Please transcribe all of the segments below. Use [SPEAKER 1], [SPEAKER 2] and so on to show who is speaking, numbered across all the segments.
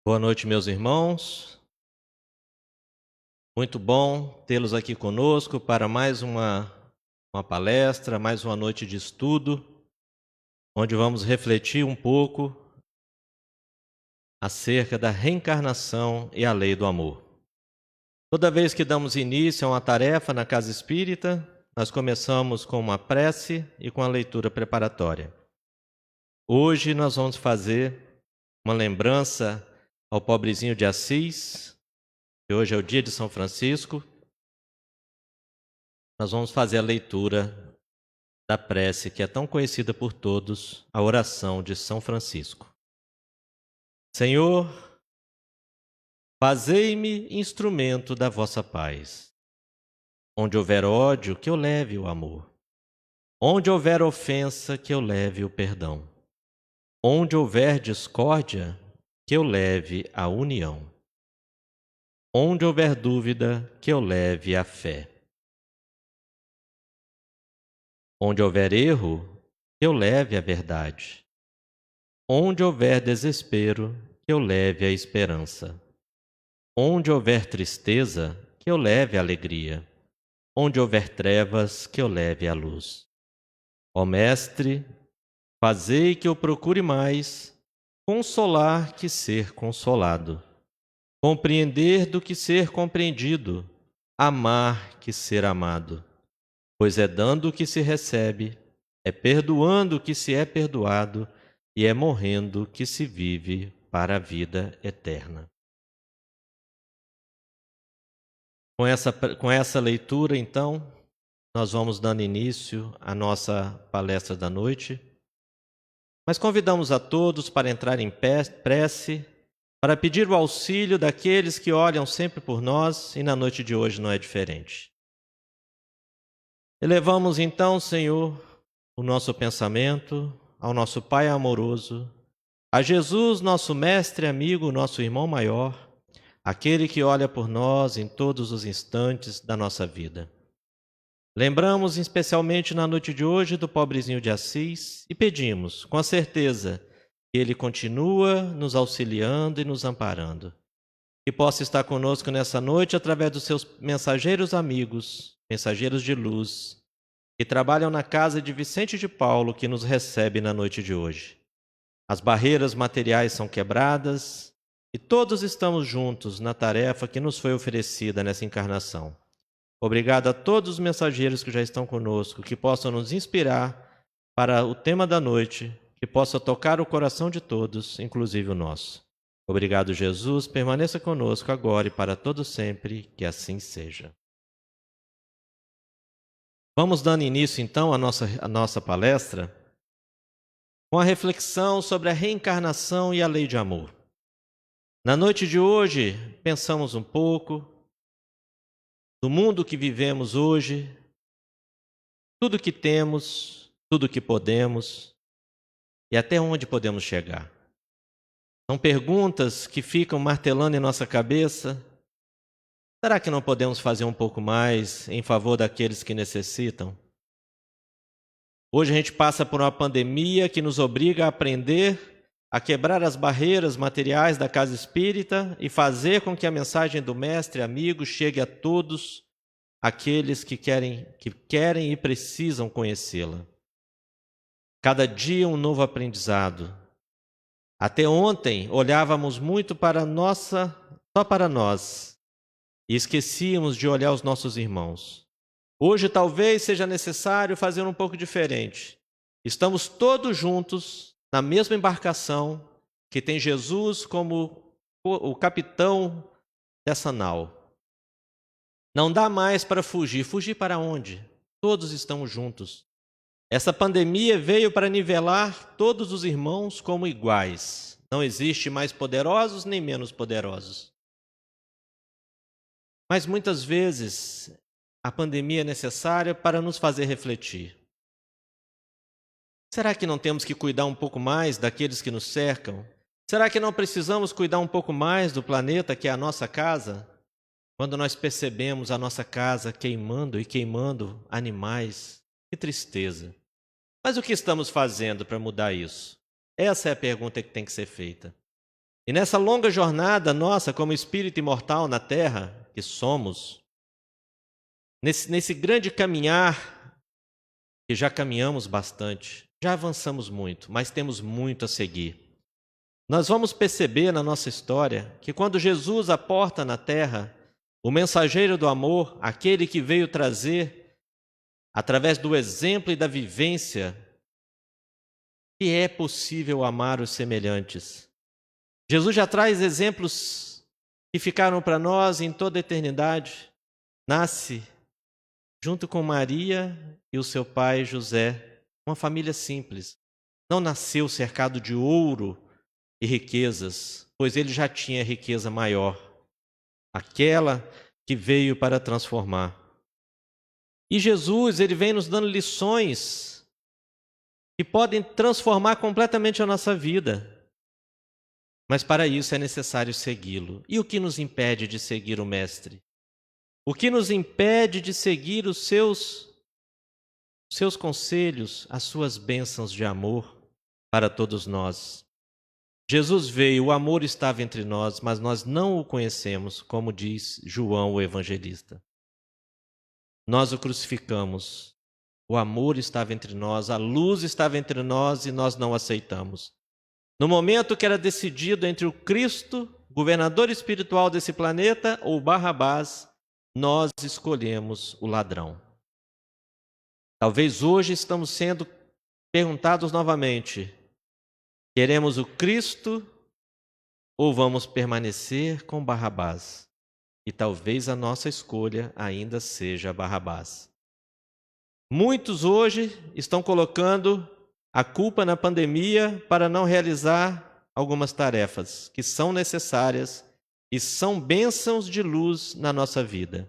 [SPEAKER 1] Boa noite, meus irmãos. Muito bom tê-los aqui conosco para mais uma palestra, mais uma noite de estudo, onde vamos refletir um pouco acerca da reencarnação e a lei do amor. Toda vez que damos início a uma tarefa na Casa Espírita, nós começamos com uma prece e com a leitura preparatória. Hoje nós vamos fazer uma lembrança ao pobrezinho de Assis, que hoje é o dia de São Francisco. Nós vamos fazer a leitura da prece que é tão conhecida por todos, a oração de São Francisco. Senhor, fazei-me instrumento da vossa paz. Onde houver ódio, que eu leve o amor. Onde houver ofensa, que eu leve o perdão. Onde houver discórdia, que eu leve a união. Onde houver dúvida, que eu leve a fé. Onde houver erro, que eu leve a verdade. Onde houver desespero, que eu leve a esperança. Onde houver tristeza, que eu leve a alegria. Onde houver trevas, que eu leve a luz. Ó Mestre, fazei que eu procure mais consolar que ser consolado, compreender do que ser compreendido, amar que ser amado. Pois é dando que se recebe, é perdoando que se é perdoado, e é morrendo que se vive para a vida eterna. Com essa leitura, então, nós vamos dando início à nossa palestra da noite. Mas convidamos a todos para entrar em prece, para pedir o auxílio daqueles que olham sempre por nós, e na noite de hoje não é diferente. Elevamos então, Senhor, o nosso pensamento ao nosso Pai amoroso, a Jesus, nosso mestre, amigo, nosso irmão maior, aquele que olha por nós em todos os instantes da nossa vida. Lembramos especialmente na noite de hoje do pobrezinho de Assis e pedimos, com a certeza, que ele continua nos auxiliando e nos amparando. Que possa estar conosco nessa noite através dos seus mensageiros amigos, mensageiros de luz, que trabalham na casa de Vicente de Paulo, que nos recebe na noite de hoje. As barreiras materiais são quebradas e todos estamos juntos na tarefa que nos foi oferecida nessa encarnação. Obrigado a todos os mensageiros que já estão conosco, que possam nos inspirar para o tema da noite, que possa tocar o coração de todos, inclusive o nosso. Obrigado, Jesus. Permaneça conosco agora e para todo sempre, que assim seja. Vamos dando início, então, à nossa palestra com a reflexão sobre a reencarnação e a lei de amor. Na noite de hoje, pensamos um pouco do mundo que vivemos hoje, tudo que temos, tudo que podemos e até onde podemos chegar. São perguntas que ficam martelando em nossa cabeça. Será que não podemos fazer um pouco mais em favor daqueles que necessitam? Hoje a gente passa por uma pandemia que nos obriga a aprender a quebrar as barreiras materiais da casa espírita e fazer com que a mensagem do mestre amigo chegue a todos aqueles que querem e precisam conhecê-la. Cada dia um novo aprendizado. Até ontem olhávamos muito só para nós e esquecíamos de olhar os nossos irmãos. Hoje talvez seja necessário fazer um pouco diferente. Estamos todos juntos na mesma embarcação que tem Jesus como o capitão dessa nau. Não dá mais para fugir. Fugir para onde? Todos estamos juntos. Essa pandemia veio para nivelar todos os irmãos como iguais. Não existe mais poderosos nem menos poderosos. Mas muitas vezes a pandemia é necessária para nos fazer refletir. Será que não temos que cuidar um pouco mais daqueles que nos cercam? Será que não precisamos cuidar um pouco mais do planeta que é a nossa casa? Quando nós percebemos a nossa casa queimando e queimando animais, que tristeza. Mas o que estamos fazendo para mudar isso? Essa é a pergunta que tem que ser feita. E nessa longa jornada nossa como espírito imortal na terra, que somos, nesse grande caminhar, que já caminhamos bastante, já avançamos muito, mas temos muito a seguir. Nós vamos perceber na nossa história que quando Jesus aporta na terra, o mensageiro do amor, aquele que veio trazer, através do exemplo e da vivência, que é possível amar os semelhantes. Jesus já traz exemplos que ficaram para nós em toda a eternidade. Nasce junto com Maria e o seu pai José, uma família simples. Não nasceu cercado de ouro e riquezas, pois ele já tinha riqueza maior, aquela que veio para transformar. E Jesus, ele vem nos dando lições que podem transformar completamente a nossa vida. Mas para isso é necessário segui-lo. E o que nos impede de seguir o Mestre? O que nos impede de seguir os seus conselhos, as suas bênçãos de amor para todos nós? Jesus veio, o amor estava entre nós, mas nós não o conhecemos, como diz João, o evangelista. Nós o crucificamos. O amor estava entre nós, a luz estava entre nós e nós não aceitamos. No momento que era decidido entre o Cristo, governador espiritual desse planeta, ou Barrabás, nós escolhemos o ladrão. Talvez hoje estamos sendo perguntados novamente: queremos o Cristo ou vamos permanecer com Barrabás? E talvez a nossa escolha ainda seja Barrabás. Muitos hoje estão colocando a culpa na pandemia para não realizar algumas tarefas que são necessárias e são bênçãos de luz na nossa vida.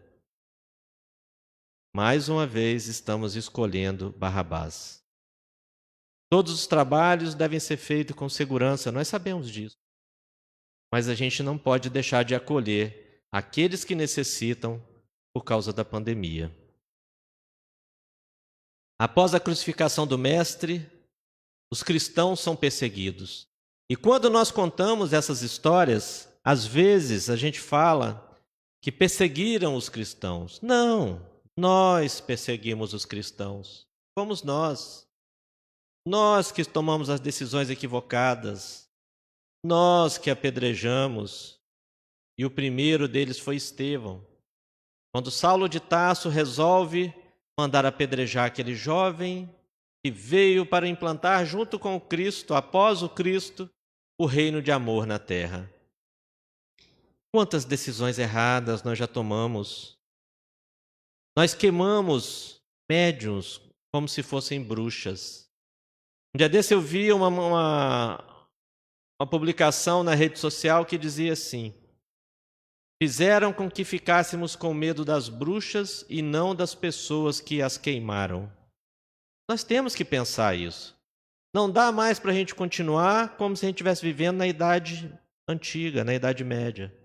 [SPEAKER 1] Mais uma vez estamos escolhendo Barrabás. Todos os trabalhos devem ser feitos com segurança, nós sabemos disso. Mas a gente não pode deixar de acolher aqueles que necessitam por causa da pandemia. Após a crucificação do Mestre, os cristãos são perseguidos. E quando nós contamos essas histórias, às vezes a gente fala que perseguiram os cristãos. Não, nós perseguimos os cristãos. Fomos nós. Nós que tomamos as decisões equivocadas. Nós que apedrejamos. E o primeiro deles foi Estevão. Quando Saulo de Tarso resolve mandar apedrejar aquele jovem que veio para implantar junto com o Cristo, após o Cristo, o reino de amor na terra. Quantas decisões erradas nós já tomamos? Nós queimamos médiuns como se fossem bruxas. Um dia desse eu vi uma publicação na rede social que dizia assim: fizeram com que ficássemos com medo das bruxas e não das pessoas que as queimaram. Nós temos que pensar isso. Não dá mais para a gente continuar como se a gente estivesse vivendo na Idade Antiga, na Idade Média.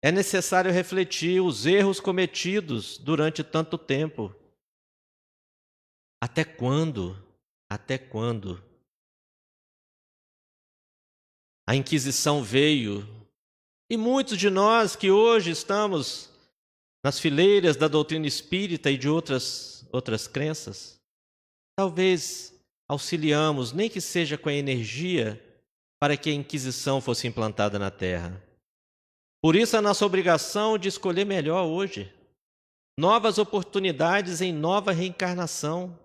[SPEAKER 1] É necessário refletir os erros cometidos durante tanto tempo. Até quando? Até quando? A Inquisição veio e muitos de nós que hoje estamos nas fileiras da doutrina espírita e de outras crenças, talvez auxiliamos, nem que seja com a energia, para que a Inquisição fosse implantada na Terra. Por isso, a nossa obrigação de escolher melhor hoje. Novas oportunidades em nova reencarnação.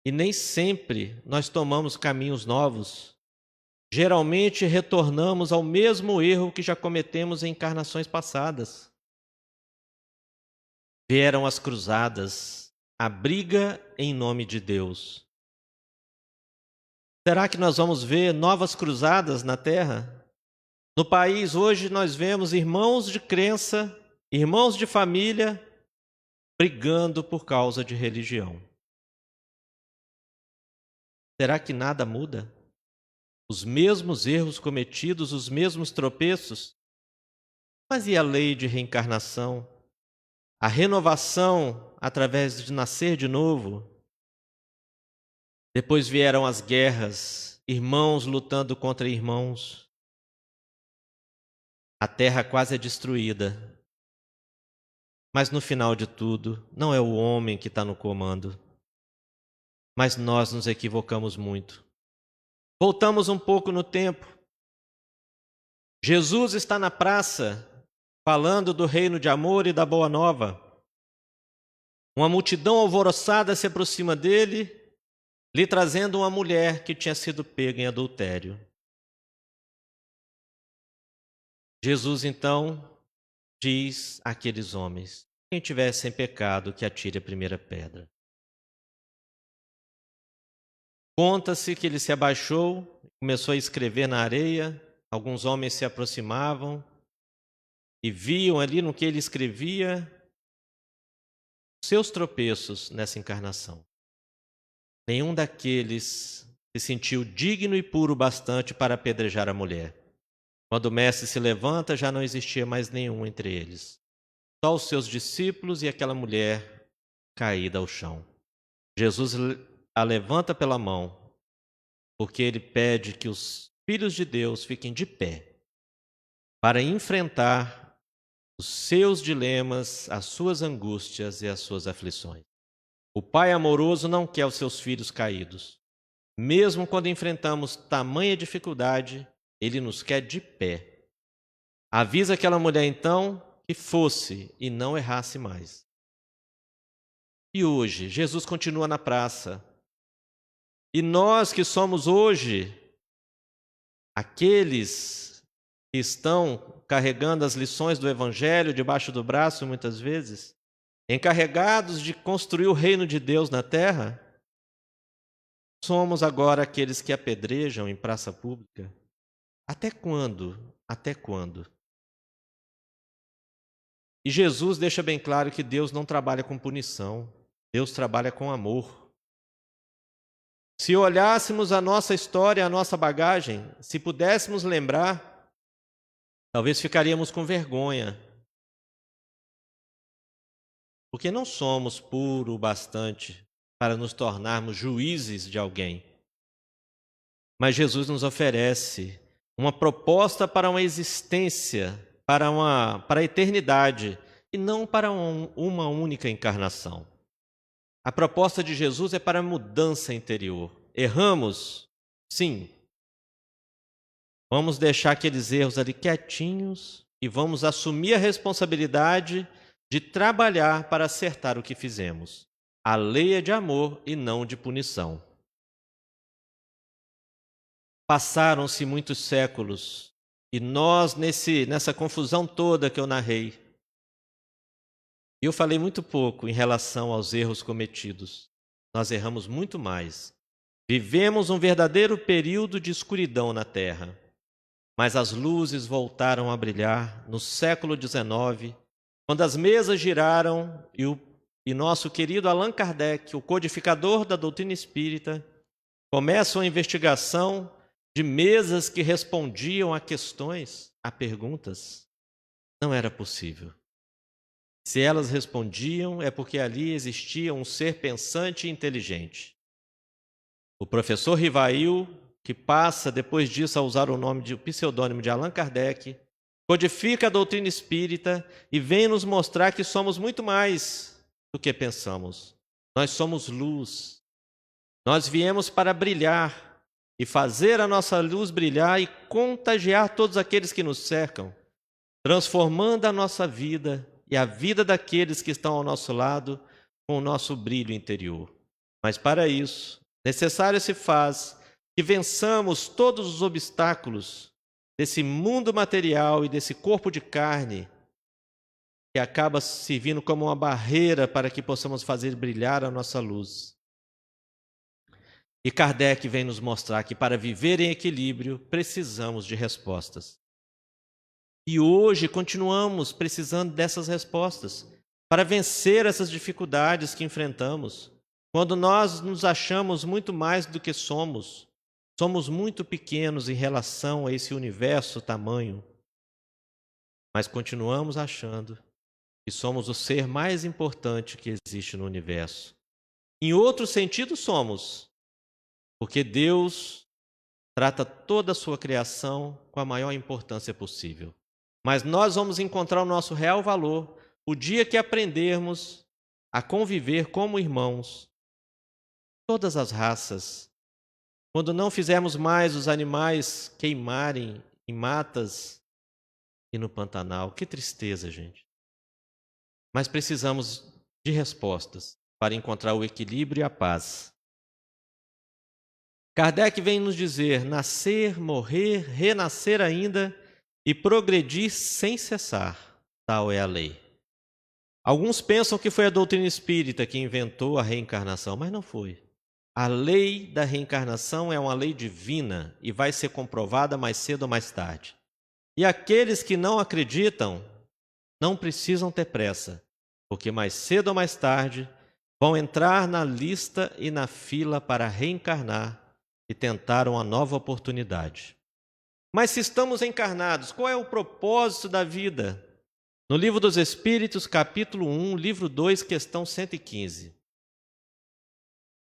[SPEAKER 1] E nem sempre nós tomamos caminhos novos. Geralmente, retornamos ao mesmo erro que já cometemos em encarnações passadas. Vieram as cruzadas, a briga em nome de Deus. Será que nós vamos ver novas cruzadas na Terra? No país hoje nós vemos irmãos de crença, irmãos de família, brigando por causa de religião. Será que nada muda? Os mesmos erros cometidos, os mesmos tropeços? Mas e a lei de reencarnação? A renovação através de nascer de novo? Depois vieram as guerras, irmãos lutando contra irmãos. A terra quase é destruída. Mas no final de tudo, não é o homem que está no comando. Mas nós nos equivocamos muito. Voltamos um pouco no tempo. Jesus está na praça, falando do reino de amor e da boa nova. Uma multidão alvoroçada se aproxima dele, lhe trazendo uma mulher que tinha sido pega em adultério. Jesus, então, diz àqueles homens: quem tiver sem pecado, que atire a primeira pedra. Conta-se que ele se abaixou, começou a escrever na areia. Alguns homens se aproximavam e viam ali no que ele escrevia seus tropeços nessa encarnação. Nenhum daqueles se sentiu digno e puro bastante para apedrejar a mulher. Quando o mestre se levanta, já não existia mais nenhum entre eles. Só os seus discípulos e aquela mulher caída ao chão. Jesus a levanta pela mão, porque ele pede que os filhos de Deus fiquem de pé para enfrentar os seus dilemas, as suas angústias e as suas aflições. O Pai amoroso não quer os seus filhos caídos. Mesmo quando enfrentamos tamanha dificuldade, ele nos quer de pé. Avisa aquela mulher então que fosse e não errasse mais. E hoje, Jesus continua na praça. E nós que somos hoje aqueles que estão carregando as lições do Evangelho debaixo do braço, muitas vezes, encarregados de construir o reino de Deus na terra, somos agora aqueles que apedrejam em praça pública. Até quando? Até quando? E Jesus deixa bem claro que Deus não trabalha com punição, Deus trabalha com amor. Se olhássemos a nossa história, a nossa bagagem, se pudéssemos lembrar, talvez ficaríamos com vergonha. Porque não somos puros o bastante para nos tornarmos juízes de alguém. Mas Jesus nos oferece uma proposta para uma existência, para a eternidade, e não para uma única encarnação. A proposta de Jesus é para a mudança interior. Erramos? Sim. Vamos deixar aqueles erros ali quietinhos e vamos assumir a responsabilidade de trabalhar para acertar o que fizemos. A lei é de amor e não de punição. Passaram-se muitos séculos e nós, nessa confusão toda que eu narrei, eu falei muito pouco em relação aos erros cometidos. Nós erramos muito mais. Vivemos um verdadeiro período de escuridão na Terra. Mas as luzes voltaram a brilhar no século XIX, quando as mesas giraram e nosso querido Allan Kardec, o codificador da doutrina espírita, começa uma investigação de mesas que respondiam a questões, a perguntas. Não era possível. Se elas respondiam, é porque ali existia um ser pensante e inteligente. O professor Rivail, que passa depois disso a usar o pseudônimo de Allan Kardec, codifica a doutrina espírita e vem nos mostrar que somos muito mais do que pensamos. Nós somos luz. Nós viemos para brilhar e fazer a nossa luz brilhar e contagiar todos aqueles que nos cercam, transformando a nossa vida e a vida daqueles que estão ao nosso lado com o nosso brilho interior. Mas para isso, necessário se faz que vençamos todos os obstáculos desse mundo material e desse corpo de carne que acaba servindo como uma barreira para que possamos fazer brilhar a nossa luz. E Kardec vem nos mostrar que para viver em equilíbrio precisamos de respostas. E hoje continuamos precisando dessas respostas para vencer essas dificuldades que enfrentamos. Quando nós nos achamos muito mais do que somos, somos muito pequenos em relação a esse universo tamanho, mas continuamos achando que somos o ser mais importante que existe no universo. Em outro sentido, somos, porque Deus trata toda a sua criação com a maior importância possível. Mas nós vamos encontrar o nosso real valor o dia que aprendermos a conviver como irmãos, todas as raças, quando não fizermos mais os animais queimarem em matas e no Pantanal. Que tristeza, gente. Mas precisamos de respostas para encontrar o equilíbrio e a paz. Kardec vem nos dizer: nascer, morrer, renascer ainda e progredir sem cessar. Tal é a lei. Alguns pensam que foi a doutrina espírita que inventou a reencarnação, mas não foi. A lei da reencarnação é uma lei divina e vai ser comprovada mais cedo ou mais tarde. E aqueles que não acreditam não precisam ter pressa, porque mais cedo ou mais tarde vão entrar na lista e na fila para reencarnar e tentar uma nova oportunidade. Mas se estamos encarnados, qual é o propósito da vida? No Livro dos Espíritos, capítulo 1, livro 2, questão 115.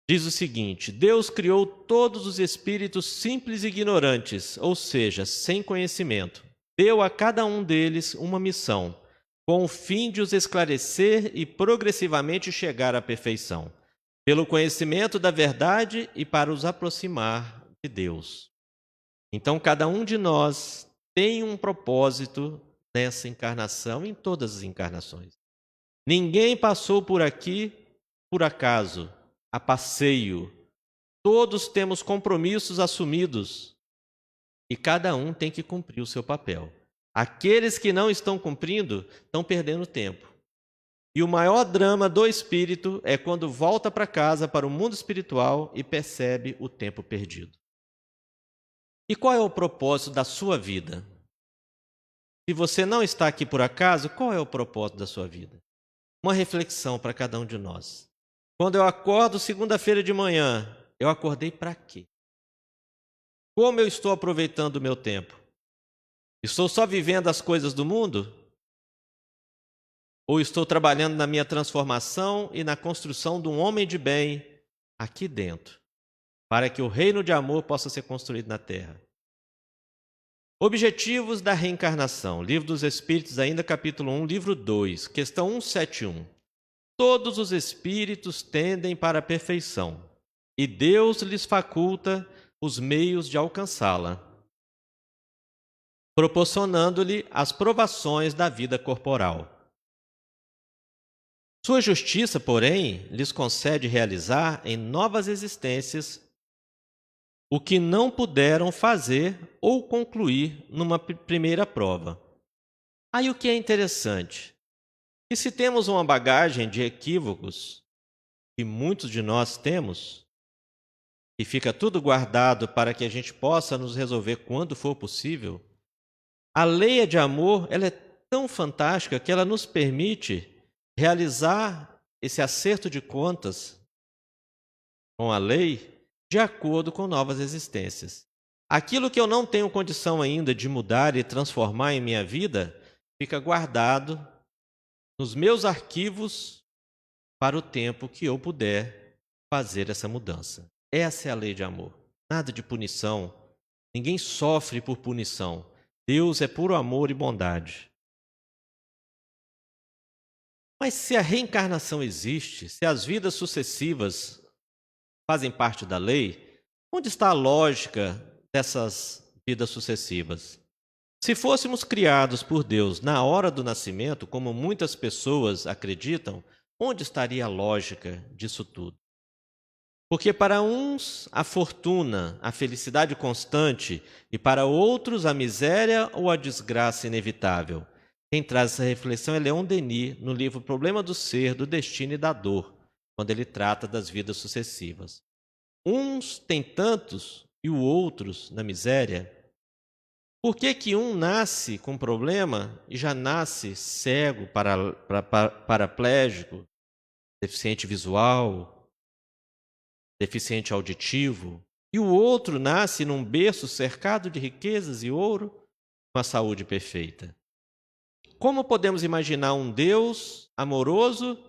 [SPEAKER 1] Diz o seguinte: Deus criou todos os espíritos simples e ignorantes, ou seja, sem conhecimento. Deu a cada um deles uma missão, com o fim de os esclarecer e progressivamente chegar à perfeição, pelo conhecimento da verdade e para os aproximar de Deus. Então, cada um de nós tem um propósito nessa encarnação, em todas as encarnações. Ninguém passou por aqui por acaso, a passeio. Todos temos compromissos assumidos e cada um tem que cumprir o seu papel. Aqueles que não estão cumprindo estão perdendo tempo. E o maior drama do espírito é quando volta para casa, para o mundo espiritual e percebe o tempo perdido. E qual é o propósito da sua vida? Se você não está aqui por acaso, qual é o propósito da sua vida? Uma reflexão para cada um de nós. Quando eu acordo segunda-feira de manhã, eu acordei para quê? Como eu estou aproveitando o meu tempo? Estou só vivendo as coisas do mundo? Ou estou trabalhando na minha transformação e na construção de um homem de bem aqui dentro, para que o reino de amor possa ser construído na terra? Objetivos da reencarnação. Livro dos Espíritos, ainda capítulo 1, livro 2, questão 171. Todos os espíritos tendem para a perfeição, e Deus lhes faculta os meios de alcançá-la, proporcionando-lhe as provações da vida corporal. Sua justiça, porém, lhes concede realizar em novas existências o que não puderam fazer ou concluir numa primeira prova. Aí o que é interessante? Que se temos uma bagagem de equívocos, que muitos de nós temos, e fica tudo guardado para que a gente possa nos resolver quando for possível, a lei de amor ela é tão fantástica que ela nos permite realizar esse acerto de contas com a lei de acordo com novas existências. Aquilo que eu não tenho condição ainda de mudar e transformar em minha vida, fica guardado nos meus arquivos para o tempo que eu puder fazer essa mudança. Essa é a lei de amor. Nada de punição. Ninguém sofre por punição. Deus é puro amor e bondade. Mas se a reencarnação existe, se as vidas sucessivas fazem parte da lei, onde está a lógica dessas vidas sucessivas? Se fôssemos criados por Deus na hora do nascimento, como muitas pessoas acreditam, onde estaria a lógica disso tudo? Porque para uns a fortuna, a felicidade constante, e para outros a miséria ou a desgraça inevitável. Quem traz essa reflexão é Leon Denis, no livro Problema do Ser, do Destino e da Dor, quando ele trata das vidas sucessivas. Uns têm tantos e os outros na miséria. Por que um nasce com problema e já nasce cego, paraplégico, deficiente visual, deficiente auditivo, e o outro nasce num berço cercado de riquezas e ouro, com a saúde perfeita? Como podemos imaginar um Deus amoroso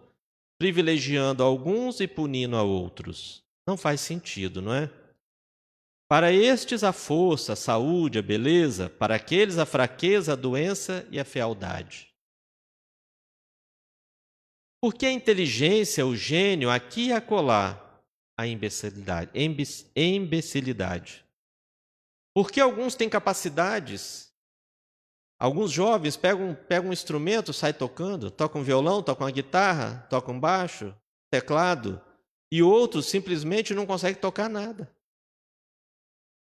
[SPEAKER 1] privilegiando alguns e punindo a outros? Não faz sentido, não é? Para estes a força, a saúde, a beleza, para aqueles a fraqueza, a doença e a fealdade. Porque a inteligência, o gênio, aqui e acolá, a imbecilidade. Porque alguns têm capacidades, alguns jovens pegam um instrumento, saem tocando, tocam violão, tocam a guitarra, tocam baixo, teclado, e outros simplesmente não conseguem tocar nada.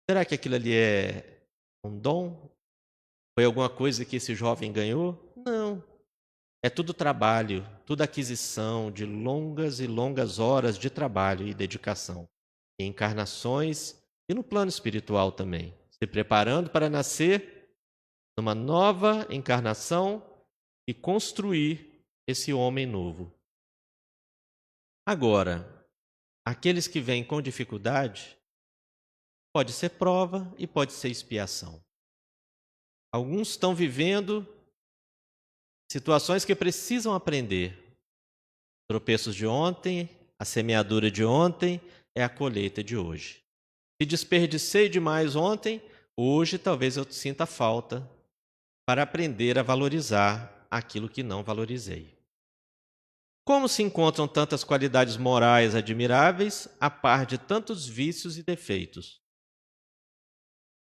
[SPEAKER 1] Será que aquilo ali é um dom? Foi alguma coisa que esse jovem ganhou? Não. É tudo trabalho, tudo aquisição de longas e longas horas de trabalho e dedicação. Em encarnações e no plano espiritual também. Se preparando para nascer numa nova encarnação e construir esse homem novo. Agora, aqueles que vêm com dificuldade, pode ser prova e pode ser expiação. Alguns estão vivendo situações que precisam aprender. Tropeços de ontem, a semeadura de ontem é a colheita de hoje. Se desperdicei demais ontem, hoje talvez eu sinta falta para aprender a valorizar aquilo que não valorizei. Como se encontram tantas qualidades morais admiráveis, a par de tantos vícios e defeitos?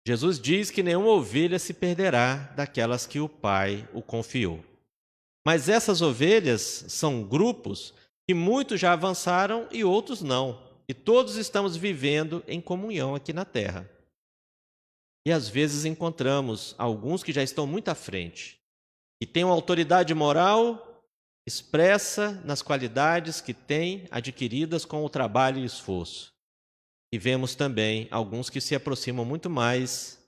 [SPEAKER 1] Jesus diz que nenhuma ovelha se perderá daquelas que o Pai o confiou. Mas essas ovelhas são grupos que muitos já avançaram e outros não. E todos estamos vivendo em comunhão aqui na Terra. E às vezes encontramos alguns que já estão muito à frente, que têm uma autoridade moral expressa nas qualidades que têm adquiridas com o trabalho e esforço. E vemos também alguns que se aproximam muito mais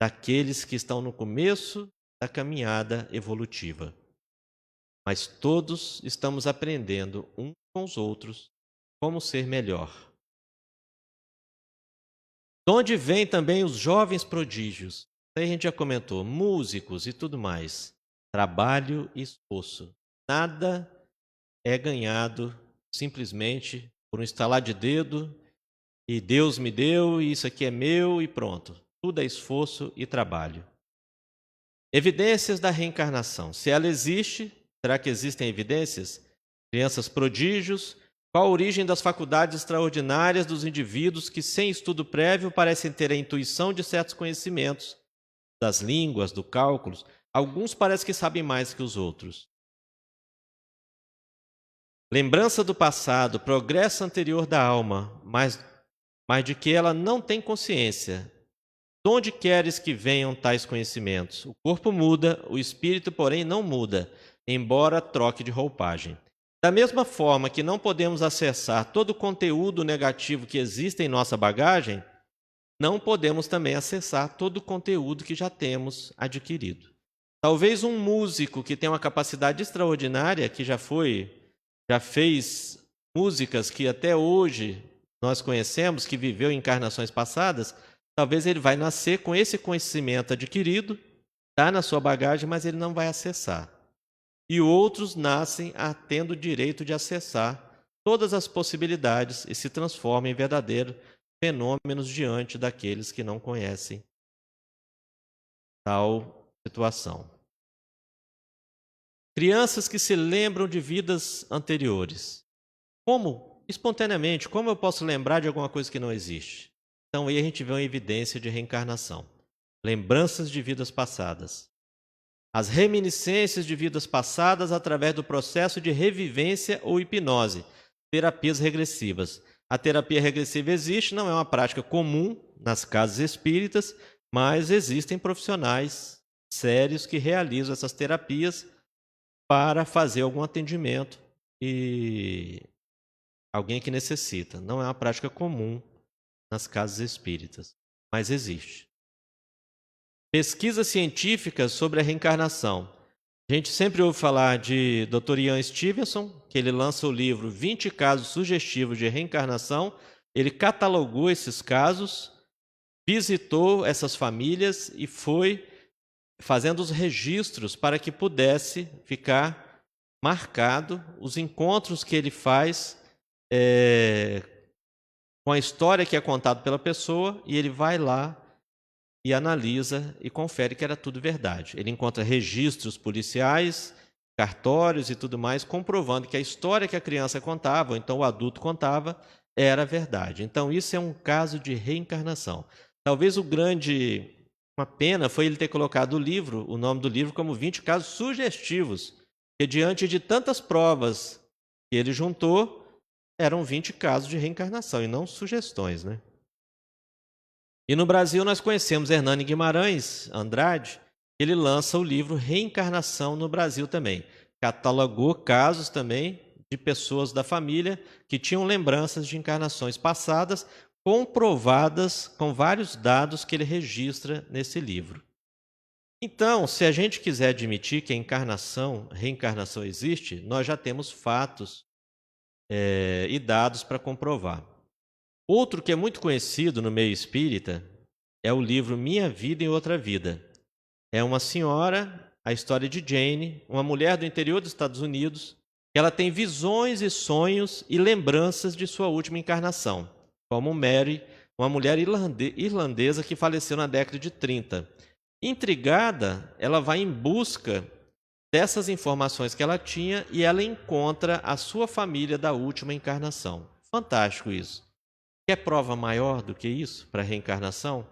[SPEAKER 1] daqueles que estão no começo da caminhada evolutiva. Mas todos estamos aprendendo uns com os outros como ser melhor. De onde vêm também os jovens prodígios? Aí a gente já comentou, músicos e tudo mais. Trabalho e esforço. Nada é ganhado simplesmente por um estalar de dedo e Deus me deu e isso aqui é meu e pronto. Tudo é esforço e trabalho. Evidências da reencarnação. Se ela existe, será que existem evidências? Crianças prodígios. Qual a origem das faculdades extraordinárias dos indivíduos que, sem estudo prévio, parecem ter a intuição de certos conhecimentos, das línguas, do cálculo? Alguns parecem que sabem mais que os outros. Lembrança do passado, progresso anterior da alma, mas de que ela não tem consciência. De onde queres que venham tais conhecimentos? O corpo muda, o espírito, porém, não muda, embora troque de roupagem. Da mesma forma que não podemos acessar todo o conteúdo negativo que existe em nossa bagagem, não podemos também acessar todo o conteúdo que já temos adquirido. Talvez um músico que tem uma capacidade extraordinária, que já fez músicas que até hoje nós conhecemos, que viveu em encarnações passadas, talvez ele vai nascer com esse conhecimento adquirido, está na sua bagagem, mas ele não vai acessar. E outros nascem tendo o direito de acessar todas as possibilidades e se transformam em verdadeiros fenômenos diante daqueles que não conhecem tal situação. Crianças que se lembram de vidas anteriores. Como? Espontaneamente, como eu posso lembrar de alguma coisa que não existe? Então aí a gente vê uma evidência de reencarnação. Lembranças de vidas passadas. As reminiscências de vidas passadas através do processo de revivência ou hipnose, terapias regressivas. A terapia regressiva existe, não é uma prática comum nas casas espíritas, mas existem profissionais sérios que realizam essas terapias para fazer algum atendimento e alguém que necessita. Não é uma prática comum nas casas espíritas, mas existe. Pesquisas científicas sobre a reencarnação. A gente sempre ouve falar de Dr. Ian Stevenson, que ele lança o livro 20 casos sugestivos de reencarnação. Ele catalogou esses casos, visitou essas famílias e foi fazendo os registros para que pudesse ficar marcado os encontros que ele faz com a história que é contada pela pessoa, e ele vai lá e analisa e confere que era tudo verdade. Ele encontra registros policiais, cartórios e tudo mais, comprovando que a história que a criança contava, ou então o adulto contava, era verdade. Então, isso é um caso de reencarnação. Talvez uma pena foi ele ter colocado o nome do livro, como 20 casos sugestivos, que diante de tantas provas que ele juntou, eram 20 casos de reencarnação e não sugestões, né? E no Brasil nós conhecemos Hernani Guimarães Andrade, ele lança o livro Reencarnação no Brasil também. Catalogou casos também de pessoas da família que tinham lembranças de encarnações passadas, comprovadas com vários dados que ele registra nesse livro. Então, se a gente quiser admitir que a reencarnação existe, nós já temos fatos e dados para comprovar. Outro que é muito conhecido no meio espírita é o livro Minha Vida em Outra Vida. É uma senhora, a história de Jane, uma mulher do interior dos Estados Unidos, que ela tem visões e sonhos e lembranças de sua última encarnação, como Mary, uma mulher irlandesa que faleceu na década de 30. Intrigada, ela vai em busca dessas informações que ela tinha e ela encontra a sua família da última encarnação. Fantástico isso. Quer prova maior do que isso para a reencarnação?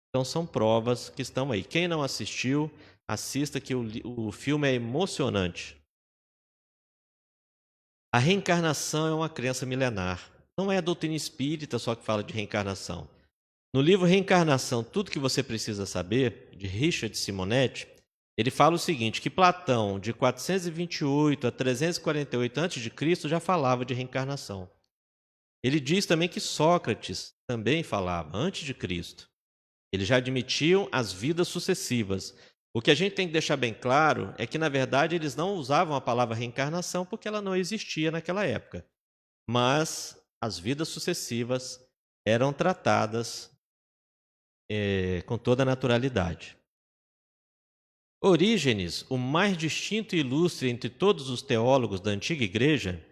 [SPEAKER 1] Então são provas que estão aí. Quem não assistiu, assista, que o filme é emocionante. A reencarnação é uma crença milenar. Não é a doutrina espírita só que fala de reencarnação. No livro Reencarnação, Tudo que Você Precisa Saber, de Richard Simonetti, ele fala o seguinte, que Platão, de 428 a 348 a.C., já falava de reencarnação. Ele diz também que Sócrates também falava, antes de Cristo. Eles já admitiam as vidas sucessivas. O que a gente tem que deixar bem claro é que, na verdade, eles não usavam a palavra reencarnação porque ela não existia naquela época. Mas as vidas sucessivas eram tratadas com toda a naturalidade. Orígenes, o mais distinto e ilustre entre todos os teólogos da antiga igreja,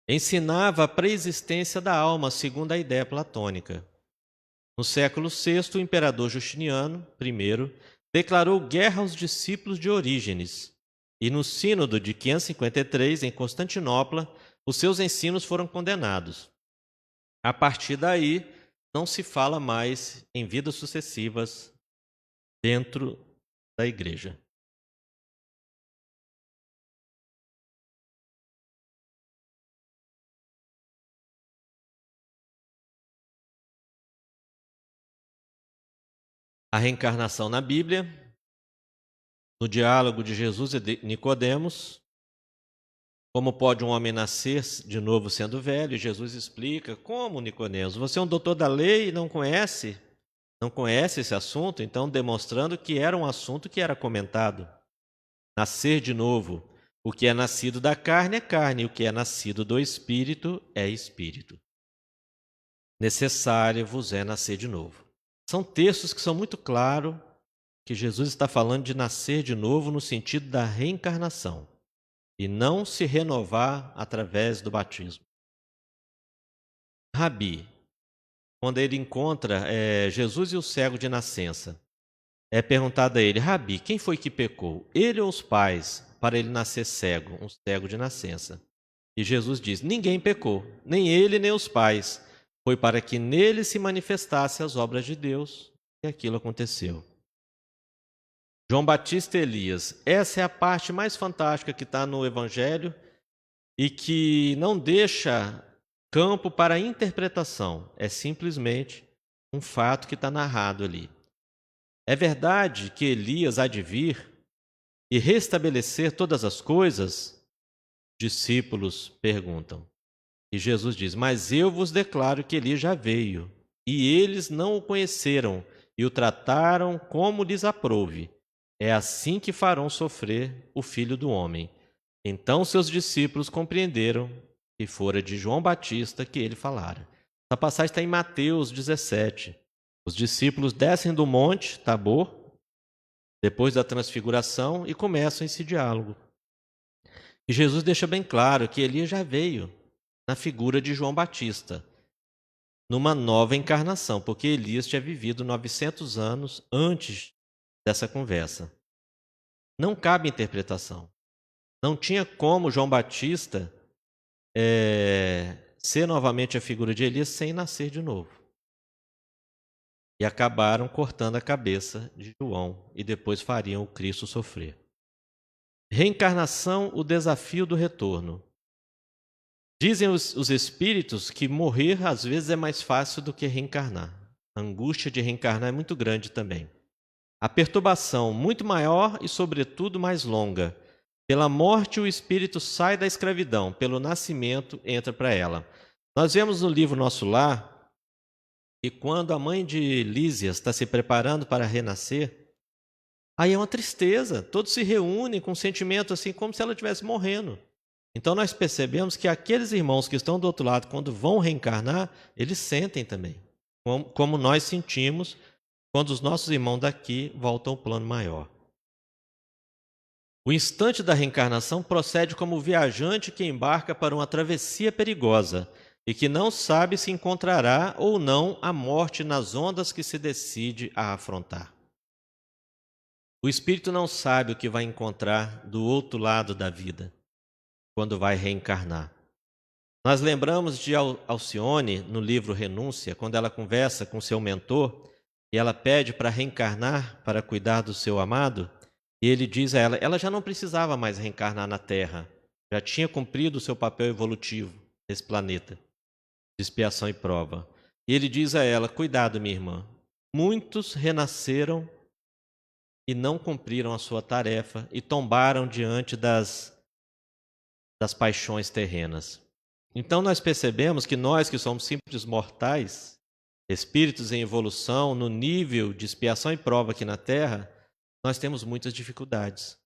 [SPEAKER 1] ensinava a preexistência da alma segundo a ideia platônica. No século VI, o imperador Justiniano I declarou guerra aos discípulos de Orígenes, e no sínodo de 553, em Constantinopla, os seus ensinos foram condenados. A partir daí, não se fala mais em vidas sucessivas dentro da igreja. A reencarnação na Bíblia, no diálogo de Jesus e Nicodemos, como pode um homem nascer de novo sendo velho? E Jesus explica, como, Nicodemos? Você é um doutor da lei e não conhece esse assunto? Então, demonstrando que era um assunto que era comentado. Nascer de novo. O que é nascido da carne é carne, o que é nascido do Espírito é Espírito. Necessário vos é nascer de novo. São textos que são muito claros que Jesus está falando de nascer de novo no sentido da reencarnação e não se renovar através do batismo. Rabi, quando ele encontra Jesus e o cego de nascença, é perguntado a ele, Rabi, quem foi que pecou? Ele ou os pais, para ele nascer cego, um cego de nascença? E Jesus diz, ninguém pecou, nem ele nem os pais. Foi para que nele se manifestassem as obras de Deus e aquilo aconteceu. João Batista e Elias, essa é a parte mais fantástica que está no Evangelho e que não deixa campo para interpretação, é simplesmente um fato que está narrado ali. É verdade que Elias há de vir e restabelecer todas as coisas? Discípulos perguntam. E Jesus diz, mas eu vos declaro que Elias já veio, e eles não o conheceram e o trataram como lhes aprouve. É assim que farão sofrer o Filho do Homem. Então seus discípulos compreenderam que fora de João Batista que ele falara. Essa passagem está em Mateus 17. Os discípulos descem do monte Tabor, depois da transfiguração, e começam esse diálogo. E Jesus deixa bem claro que Elias já veio na figura de João Batista. numa nova encarnação, porque Elias tinha vivido 900 anos antes dessa conversa. Não cabe interpretação. Não tinha como João Batista ser novamente a figura de Elias sem nascer de novo. E acabaram cortando a cabeça de João e depois fariam o Cristo sofrer. Reencarnação, o desafio do retorno. Dizem os espíritos que morrer às vezes é mais fácil do que reencarnar. A angústia de reencarnar é muito grande também. A perturbação muito maior e, sobretudo, mais longa. Pela morte o espírito sai da escravidão, pelo nascimento entra para ela. Nós vemos no livro Nosso Lar que quando a mãe de Lísias está se preparando para renascer, aí é uma tristeza, todos se reúnem com um sentimento assim como se ela estivesse morrendo. Então nós percebemos que aqueles irmãos que estão do outro lado, quando vão reencarnar, eles sentem também, como nós sentimos quando os nossos irmãos daqui voltam ao plano maior. O instante da reencarnação procede como o viajante que embarca para uma travessia perigosa e que não sabe se encontrará ou não a morte nas ondas que se decide a afrontar. O espírito não sabe o que vai encontrar do outro lado da vida, quando vai reencarnar. Nós lembramos de Alcione, no livro Renúncia, quando ela conversa com seu mentor e ela pede para reencarnar para cuidar do seu amado, e ele diz a ela já não precisava mais reencarnar na Terra, já tinha cumprido o seu papel evolutivo nesse planeta, de expiação e prova. E ele diz a ela, cuidado minha irmã, muitos renasceram e não cumpriram a sua tarefa e tombaram diante das paixões terrenas. Então nós percebemos que nós que somos simples mortais, espíritos em evolução, no nível de expiação e prova aqui na Terra, nós temos muitas dificuldades.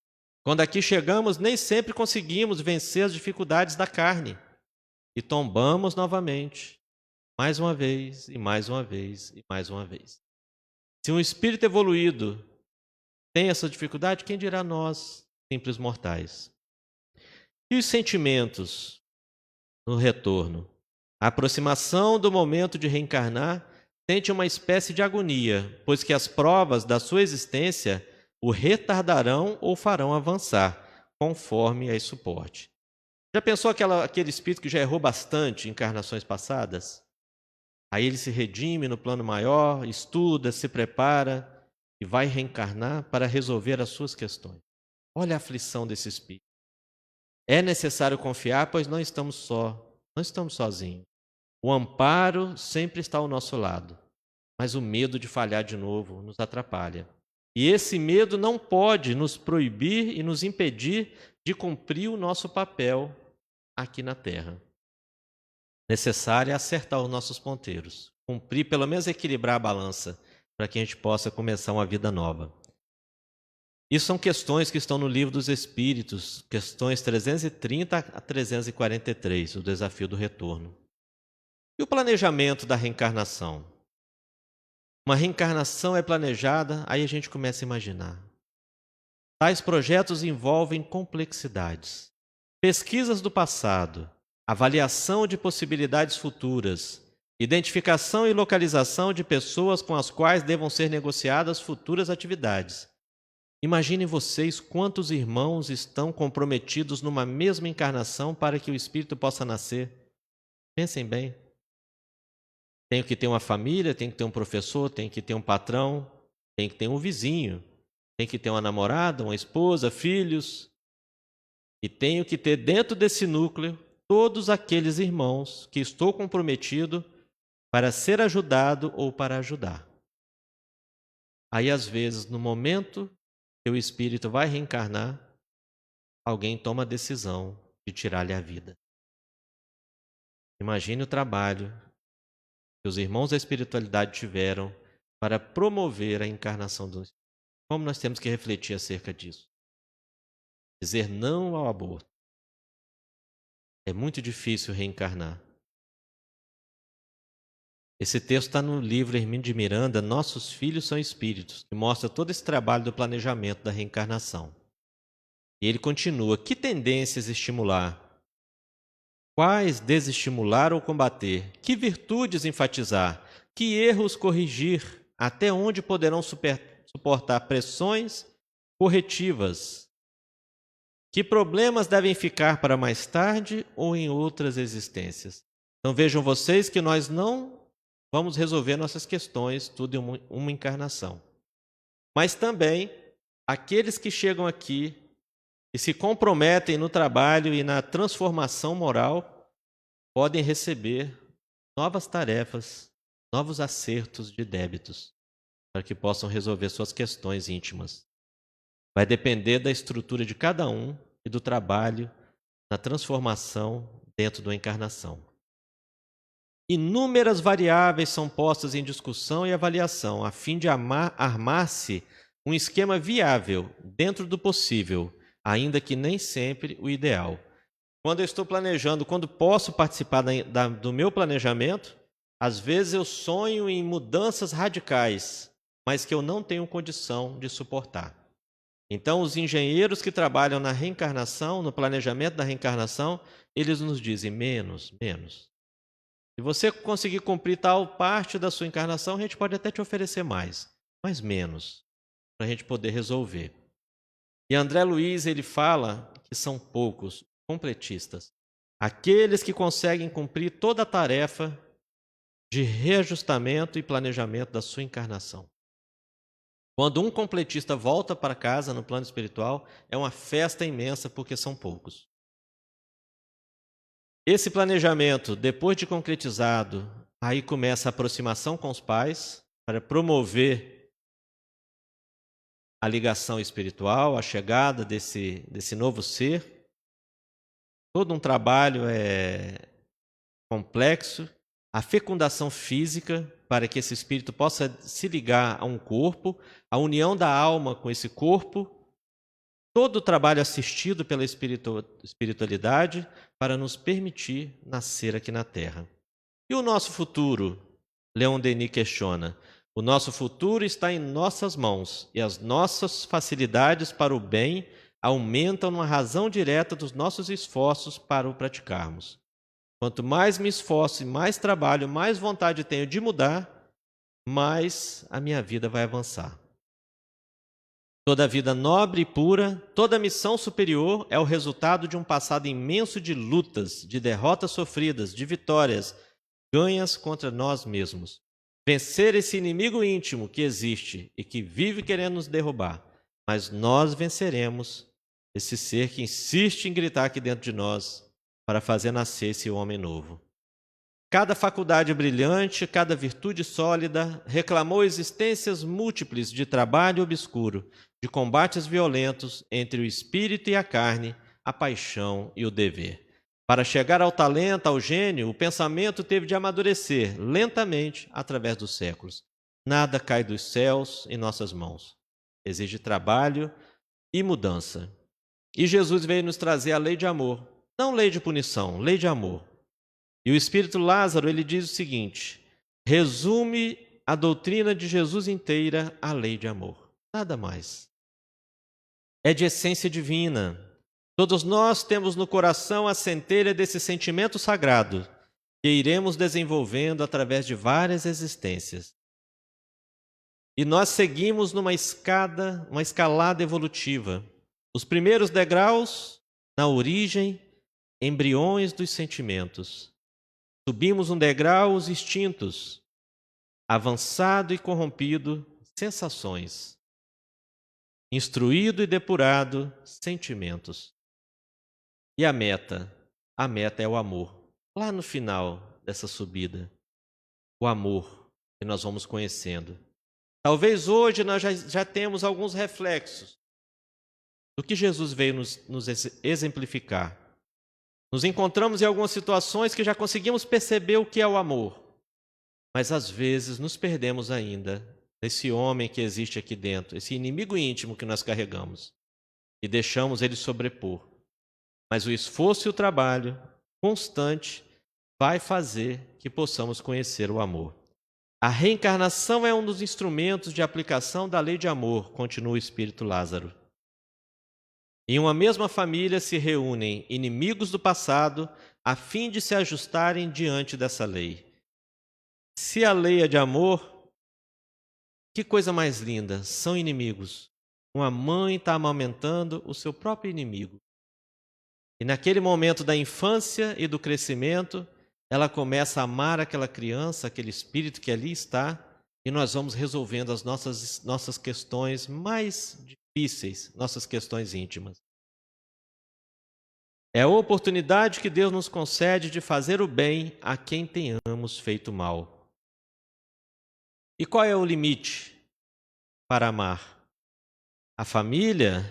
[SPEAKER 1] Quando aqui chegamos, nem sempre conseguimos vencer as dificuldades da carne. E tombamos novamente, mais uma vez, e mais uma vez, e mais uma vez. Se um espírito evoluído tem essa dificuldade, quem dirá nós, simples mortais? E os sentimentos no retorno? A aproximação do momento de reencarnar sente uma espécie de agonia, pois que as provas da sua existência o retardarão ou farão avançar, conforme a suporte. Já pensou aquele espírito que já errou bastante em encarnações passadas? Aí ele se redime no plano maior, estuda, se prepara e vai reencarnar para resolver as suas questões. Olha a aflição desse espírito. É necessário confiar, pois não estamos sozinhos. O amparo sempre está ao nosso lado, mas o medo de falhar de novo nos atrapalha. E esse medo não pode nos proibir e nos impedir de cumprir o nosso papel aqui na Terra. Necessário é acertar os nossos ponteiros, cumprir, pelo menos equilibrar a balança, para que a gente possa começar uma vida nova. Isso são questões que estão no Livro dos Espíritos, questões 330 a 343, o desafio do retorno. E o planejamento da reencarnação? Uma reencarnação é planejada, aí a gente começa a imaginar. Tais projetos envolvem complexidades, pesquisas do passado, avaliação de possibilidades futuras, identificação e localização de pessoas com as quais devam ser negociadas futuras atividades. Imaginem vocês quantos irmãos estão comprometidos numa mesma encarnação para que o espírito possa nascer. Pensem bem. Tenho que ter uma família, tenho que ter um professor, tenho que ter um patrão, tenho que ter um vizinho, tenho que ter uma namorada, uma esposa, filhos. E tenho que ter dentro desse núcleo todos aqueles irmãos que estou comprometido para ser ajudado ou para ajudar. Aí, às vezes, no momento que o espírito vai reencarnar, alguém toma a decisão de tirar-lhe a vida. Imagine o trabalho que os irmãos da espiritualidade tiveram para promover a encarnação do espírito. Como nós temos que refletir acerca disso? Dizer não ao aborto. É muito difícil reencarnar. Esse texto está no livro Hermínio de Miranda, Nossos Filhos são Espíritos, que mostra todo esse trabalho do planejamento da reencarnação. E ele continua, que tendências estimular? Quais desestimular ou combater? Que virtudes enfatizar? Que erros corrigir? Até onde poderão suportar pressões corretivas? Que problemas devem ficar para mais tarde ou em outras existências? Então vejam vocês que nós não vamos resolver nossas questões tudo em uma encarnação. Mas também aqueles que chegam aqui e se comprometem no trabalho e na transformação moral podem receber novas tarefas, novos acertos de débitos, para que possam resolver suas questões íntimas. Vai depender da estrutura de cada um e do trabalho na transformação dentro da encarnação. Inúmeras variáveis são postas em discussão e avaliação, a fim de armar-se um esquema viável dentro do possível, ainda que nem sempre o ideal. Quando eu estou planejando, quando posso participar do meu planejamento, às vezes eu sonho em mudanças radicais, mas que eu não tenho condição de suportar. Então, os engenheiros que trabalham na reencarnação, no planejamento da reencarnação, eles nos dizem menos. Se você conseguir cumprir tal parte da sua encarnação, a gente pode até te oferecer mais, mas menos, para a gente poder resolver. E André Luiz, ele fala que são poucos completistas, aqueles que conseguem cumprir toda a tarefa de reajustamento e planejamento da sua encarnação. Quando um completista volta para casa no plano espiritual, é uma festa imensa porque são poucos. Esse planejamento, depois de concretizado, aí começa a aproximação com os pais para promover a ligação espiritual, a chegada desse novo ser. Todo um trabalho complexo, a fecundação física para que esse espírito possa se ligar a um corpo, a união da alma com esse corpo, todo o trabalho assistido pela espiritualidade para nos permitir nascer aqui na Terra. E o nosso futuro? Leon Denis questiona. O nosso futuro está em nossas mãos e as nossas facilidades para o bem aumentam na razão direta dos nossos esforços para o praticarmos. Quanto mais me esforço e mais trabalho, mais vontade tenho de mudar, mais a minha vida vai avançar. Toda vida nobre e pura, toda missão superior é o resultado de um passado imenso de lutas, de derrotas sofridas, de vitórias, ganhas contra nós mesmos. Vencer esse inimigo íntimo que existe e que vive querendo nos derrubar, mas nós venceremos esse ser que insiste em gritar aqui dentro de nós para fazer nascer esse homem novo. Cada faculdade brilhante, cada virtude sólida reclamou existências múltiplas de trabalho obscuro, de combates violentos entre o espírito e a carne, a paixão e o dever. Para chegar ao talento, ao gênio, o pensamento teve de amadurecer lentamente através dos séculos. Nada cai dos céus em nossas mãos. Exige trabalho e mudança. E Jesus veio nos trazer a lei de amor, não lei de punição, lei de amor. E o Espírito Lázaro, ele diz o seguinte: resume a doutrina de Jesus inteira à lei de amor. Nada mais. É de essência divina. Todos nós temos no coração a centelha desse sentimento sagrado que iremos desenvolvendo através de várias existências. E nós seguimos numa escalada evolutiva. Os primeiros degraus, na origem, embriões dos sentimentos. Subimos um degrau, os instintos. Avançado e corrompido, sensações. Instruído e depurado, sentimentos. E a meta? A meta é o amor. Lá no final dessa subida, o amor que nós vamos conhecendo. Talvez hoje nós já temos alguns reflexos do que Jesus veio nos exemplificar. Nos encontramos em algumas situações que já conseguimos perceber o que é o amor, mas às vezes nos perdemos ainda nesse homem que existe aqui dentro, esse inimigo íntimo que nós carregamos, e deixamos ele sobrepor. Mas o esforço e o trabalho constante vai fazer que possamos conhecer o amor. A reencarnação é um dos instrumentos de aplicação da lei de amor, continua o Espírito Lázaro. Em uma mesma família se reúnem inimigos do passado a fim de se ajustarem diante dessa lei. Se a lei é de amor, que coisa mais linda, são inimigos. Uma mãe está amamentando o seu próprio inimigo. E naquele momento da infância e do crescimento, ela começa a amar aquela criança, aquele espírito que ali está, e nós vamos resolvendo as nossas questões mais difíceis, nossas questões íntimas. É a oportunidade que Deus nos concede de fazer o bem a quem tenhamos feito mal. E qual é o limite para amar? A família,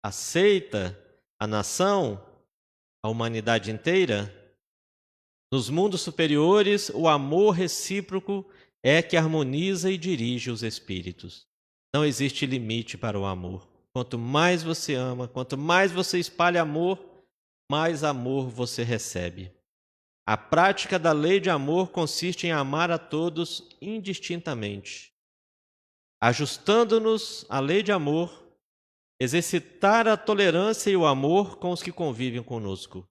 [SPEAKER 1] a seita, a nação, a humanidade inteira? Nos mundos superiores, o amor recíproco é que harmoniza e dirige os espíritos. Não existe limite para o amor. Quanto mais você ama, quanto mais você espalha amor, mais amor você recebe. A prática da lei de amor consiste em amar a todos indistintamente. Ajustando-nos à lei de amor, exercitar a tolerância e o amor com os que convivem conosco.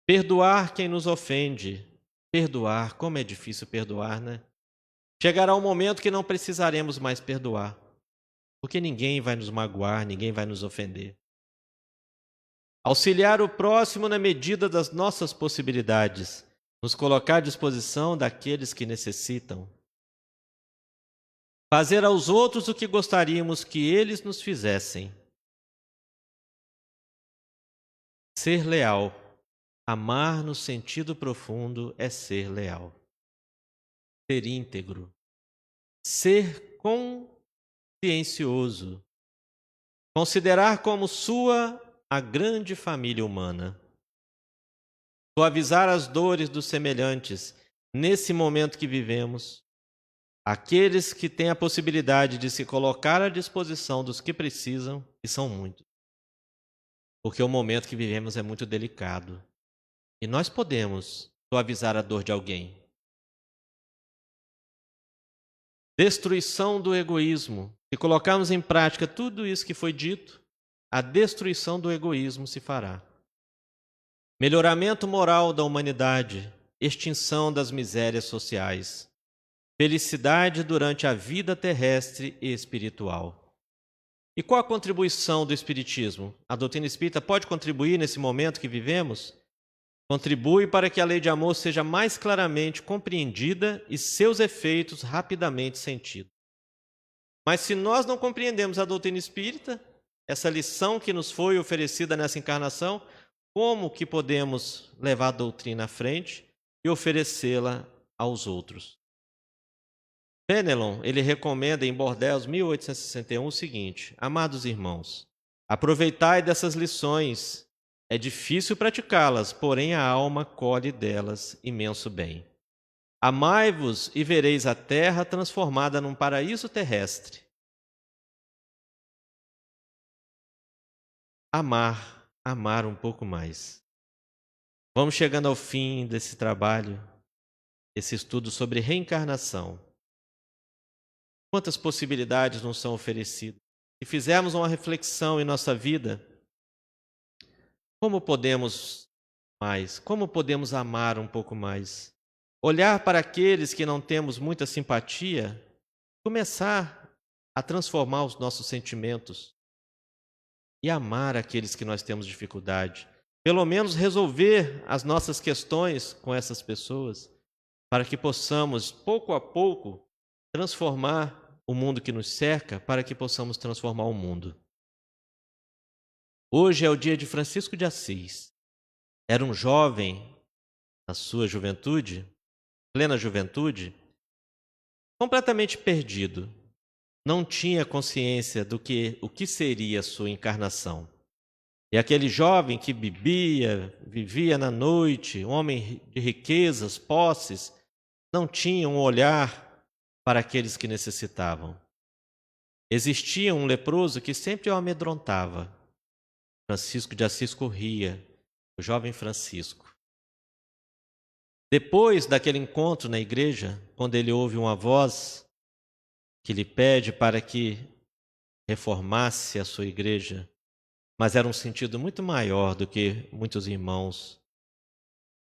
[SPEAKER 1] Perdoar quem nos ofende. Perdoar, como é difícil perdoar, né? Chegará um momento que não precisaremos mais perdoar, porque ninguém vai nos magoar, ninguém vai nos ofender. Auxiliar o próximo na medida das nossas possibilidades, nos colocar à disposição daqueles que necessitam. Fazer aos outros o que gostaríamos que eles nos fizessem. Ser leal. Amar no sentido profundo é ser leal. Ser íntegro. Ser consciencioso. Considerar como sua a grande família humana. Suavizar as dores dos semelhantes nesse momento que vivemos. Aqueles que têm a possibilidade de se colocar à disposição dos que precisam, e são muitos. Porque o momento que vivemos é muito delicado. E nós podemos suavizar a dor de alguém. Destruição do egoísmo. Se colocarmos em prática tudo isso que foi dito, a destruição do egoísmo se fará. Melhoramento moral da humanidade, extinção das misérias sociais. Felicidade durante a vida terrestre e espiritual. E qual a contribuição do Espiritismo? A doutrina espírita pode contribuir nesse momento que vivemos? Contribui para que a lei de amor seja mais claramente compreendida e seus efeitos rapidamente sentidos. Mas se nós não compreendemos a doutrina espírita, essa lição que nos foi oferecida nessa encarnação, como que podemos levar a doutrina à frente e oferecê-la aos outros? Fenelon, ele recomenda em Bordeaux, 1861, o seguinte: amados irmãos, aproveitai dessas lições. É difícil praticá-las, porém a alma colhe delas imenso bem. Amai-vos e vereis a terra transformada num paraíso terrestre. Amar um pouco mais. Vamos chegando ao fim desse trabalho, esse estudo sobre reencarnação. Quantas possibilidades nos são oferecidas? Se fizermos uma reflexão em nossa vida, como podemos mais? Como podemos amar um pouco mais? Olhar para aqueles que não temos muita simpatia, começar a transformar os nossos sentimentos e amar aqueles que nós temos dificuldade. Pelo menos resolver as nossas questões com essas pessoas, para que possamos, pouco a pouco, transformar o mundo que nos cerca, para que possamos transformar o mundo. Hoje é o dia de Francisco de Assis. Era um jovem, na sua juventude, plena juventude, completamente perdido. Não tinha consciência o que seria a sua encarnação. E aquele jovem que bebia, vivia na noite, homem de riquezas, posses, não tinha um olhar para aqueles que necessitavam. Existia um leproso que sempre o amedrontava. Francisco de Assis corria, o jovem Francisco. Depois daquele encontro na igreja, quando ele ouve uma voz que lhe pede para que reformasse a sua igreja, mas era um sentido muito maior do que muitos irmãos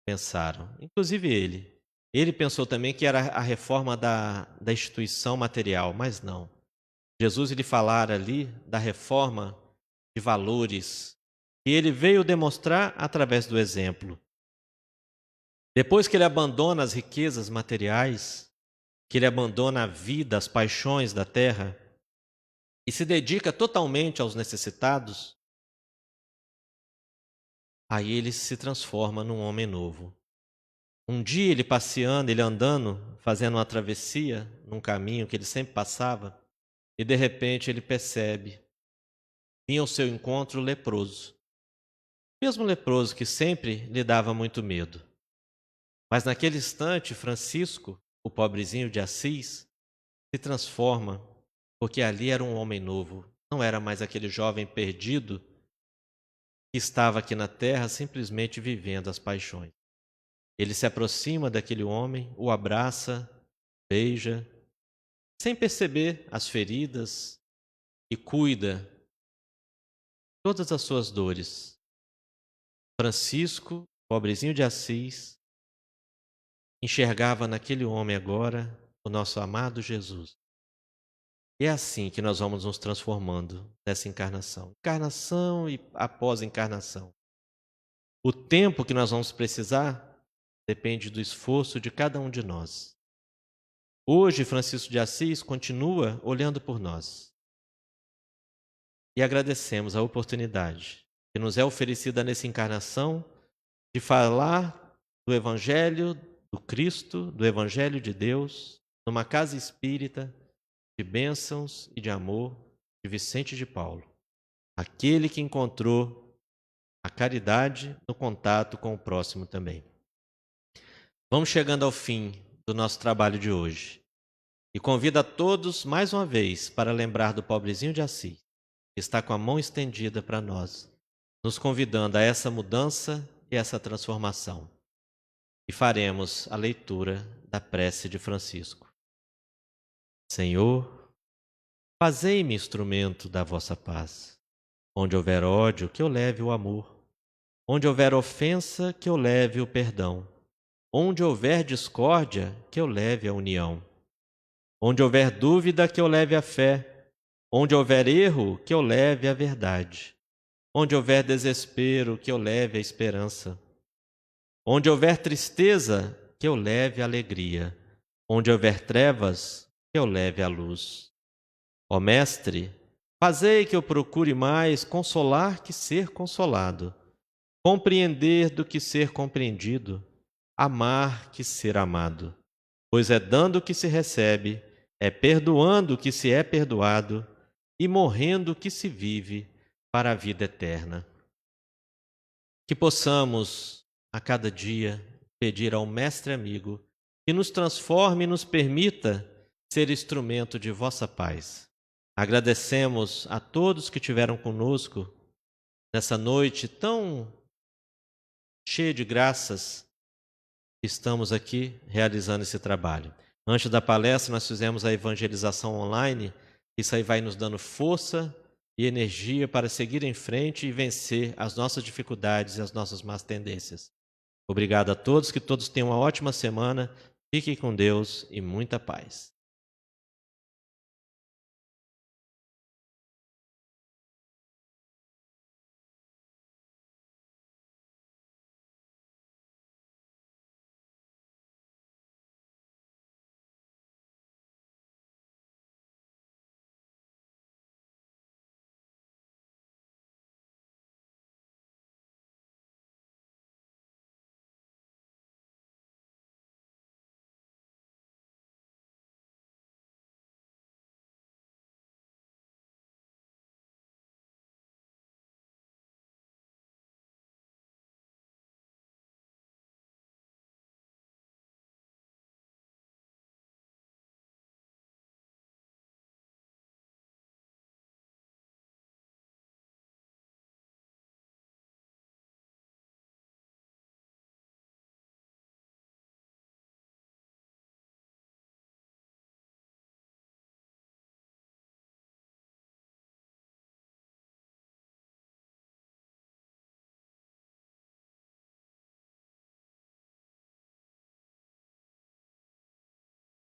[SPEAKER 1] pensaram, inclusive ele. Ele pensou também que era a reforma da instituição material, mas não. Jesus lhe falara ali da reforma de valores que ele veio demonstrar através do exemplo. Depois que ele abandona as riquezas materiais, que ele abandona a vida, as paixões da terra e se dedica totalmente aos necessitados, aí ele se transforma num homem novo. Um dia ele passeando, ele andando, fazendo uma travessia num caminho que ele sempre passava, e de repente ele percebe, vinha ao seu encontro o leproso. Mesmo leproso que sempre lhe dava muito medo. Mas naquele instante, Francisco, o pobrezinho de Assis, se transforma, porque ali era um homem novo, não era mais aquele jovem perdido que estava aqui na terra simplesmente vivendo as paixões. Ele se aproxima daquele homem, o abraça, beija, sem perceber as feridas e cuida todas as suas dores. Francisco, pobrezinho de Assis, enxergava naquele homem agora o nosso amado Jesus. E é assim que nós vamos nos transformando nessa encarnação. Encarnação e após encarnação. O tempo que nós vamos precisar depende do esforço de cada um de nós. Hoje, Francisco de Assis continua olhando por nós. E agradecemos a oportunidade que nos é oferecida nessa encarnação de falar do Evangelho do Cristo, do Evangelho de Deus, numa casa espírita de bênçãos e de amor de Vicente de Paulo, aquele que encontrou a caridade no contato com o próximo também. Vamos chegando ao fim do nosso trabalho de hoje e convido a todos mais uma vez para lembrar do pobrezinho de Assis, que está com a mão estendida para nós, nos convidando a essa mudança e essa transformação. E faremos a leitura da prece de Francisco. Senhor, fazei-me instrumento da vossa paz. Onde houver ódio, que eu leve o amor. Onde houver ofensa, que eu leve o perdão. Onde houver discórdia, que eu leve a união. Onde houver dúvida, que eu leve a fé. Onde houver erro, que eu leve a verdade. Onde houver desespero, que eu leve a esperança. Onde houver tristeza, que eu leve a alegria. Onde houver trevas, que eu leve a luz. Ó Mestre, fazei que eu procure mais consolar que ser consolado, compreender do que ser compreendido, amar que ser amado. Pois é dando que se recebe, é perdoando que se é perdoado, e morrendo que se vive para a vida eterna. Que possamos, a cada dia, pedir ao Mestre amigo que nos transforme e nos permita ser instrumento de vossa paz. Agradecemos a todos que estiveram conosco nessa noite tão cheia de graças. Estamos aqui realizando esse trabalho. Antes da palestra, nós fizemos a evangelização online. Isso aí vai nos dando força e energia para seguir em frente e vencer as nossas dificuldades e as nossas más tendências. Obrigado a todos, que todos tenham uma ótima semana. Fiquem com Deus e muita paz.